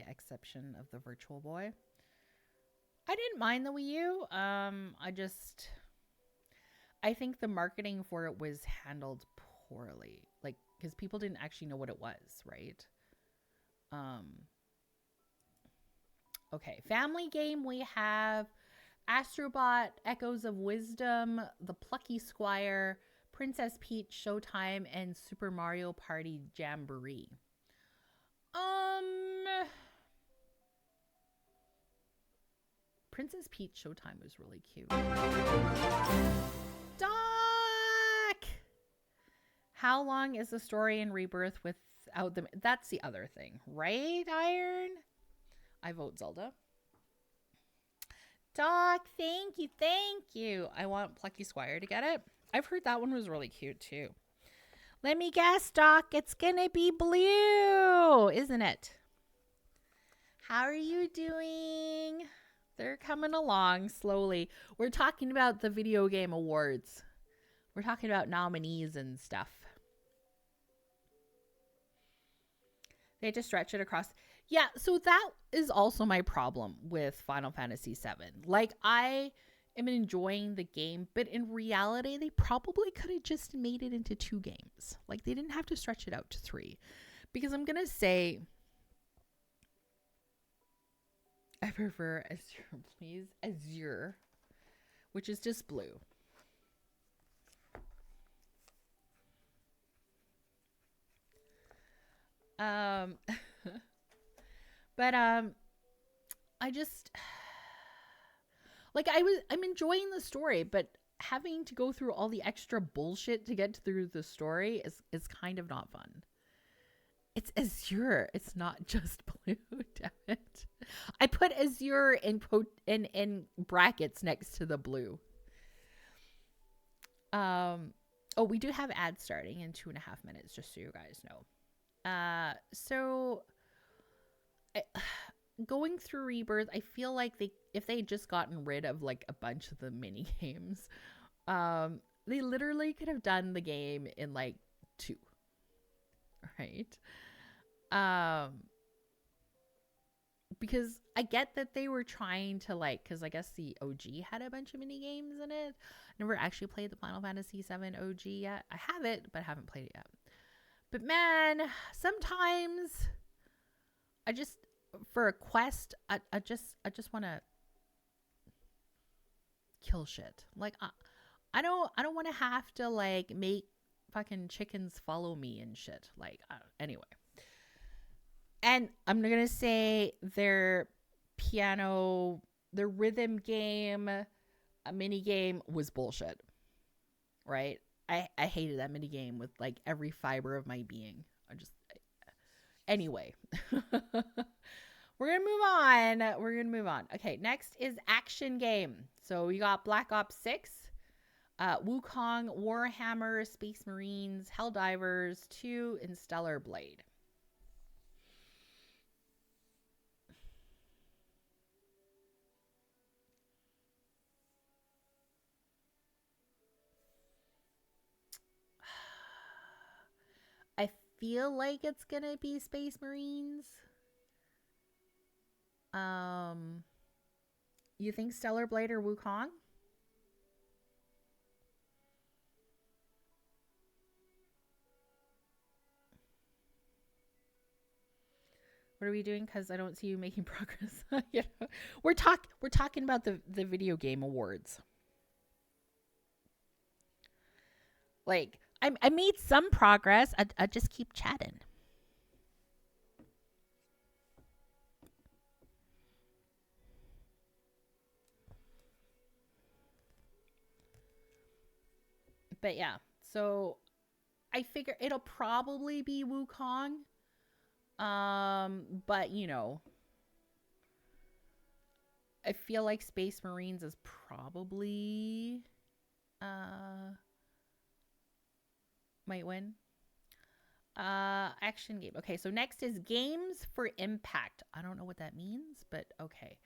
exception of the Virtual Boy. I didn't mind the Wii U. I think the marketing for it was handled poorly. Like, because people didn't actually know what it was, right? Um, okay, family game we have Astrobot, Echoes of Wisdom, The Plucky Squire, Princess Peach Showtime, and Super Mario Party Jamboree. Princess Peach Showtime was really cute. Doc! How long is the story in Rebirth without them? That's the other thing, right, Iron? I vote Zelda. Doc, thank you, thank you. I want Plucky Squire to get it. I've heard that one was really cute too. Let me guess, Doc. It's gonna be blue, isn't it? How are you doing? They're coming along slowly. We're talking about the video game awards. We're talking about nominees and stuff. They had to stretch it across. Yeah, so that is also my problem with Final Fantasy VII. Like, I am enjoying the game, but in reality, they probably could have just made it into 2 games. Like, they didn't have to stretch it out to 3. Because I'm going to say, I prefer Azure, please. Azure, which is just blue. But I just like I'm enjoying the story, but having to go through all the extra bullshit to get through the story is kind of not fun. It's Azure. It's not just blue. Damn it! I put Azure in brackets next to the blue. Oh, we do have ads starting in 2.5 minutes, just so you guys know. So going through Rebirth, I feel like if they had just gotten rid of like a bunch of the mini games, they literally could have done the game in like 2, right? Because I get that they were trying to like, because I guess the OG had a bunch of mini games in it. Never actually played the Final Fantasy VII OG yet. I have it, but haven't played it yet. But man, sometimes I just, for a quest, I just want to kill shit. Like I don't want to have to like make fucking chickens follow me and shit. Like anyway. And I'm gonna say their rhythm game, a mini game was bullshit. Right? I hated that mini game with like every fiber of my being. Anyway. We're gonna move on. Okay, next is action game. So we got Black Ops 6, Wukong, Warhammer, Space Marines, Helldivers 2, and Stellar Blade. I feel like it's gonna be Space Marines. You think Stellar Blade or Wukong? What are we doing? Because I don't see you making progress. You know? We're talking about the video game awards. Like I made some progress. I just keep chatting. But yeah, so I figure it'll probably be Wukong. But you know, I feel like Space Marines is probably might win. Action game. Okay, so next is Games for Impact. I don't know what that means, but okay.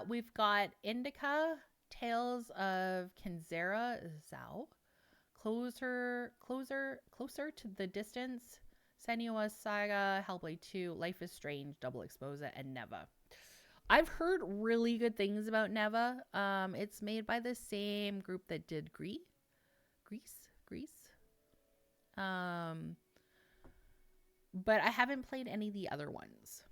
We've got Indica, Tales of Kenzera, Zao, Closer to the Distance, Senua's Saga, Hellblade 2, Life is Strange, Double Exposure, and Neva. I've heard really good things about Neva. It's made by the same group that did Grease. Um, but I haven't played any of the other ones.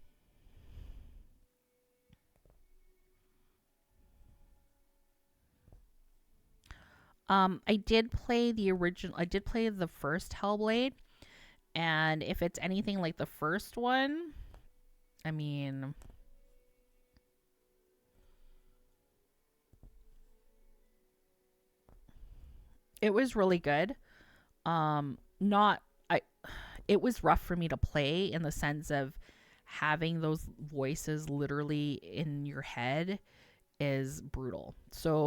I did play the original. I did play the first Hellblade, and if it's anything like the first one, I mean, it was really good. Not I. It was rough for me to play in the sense of having those voices literally in your head is brutal. So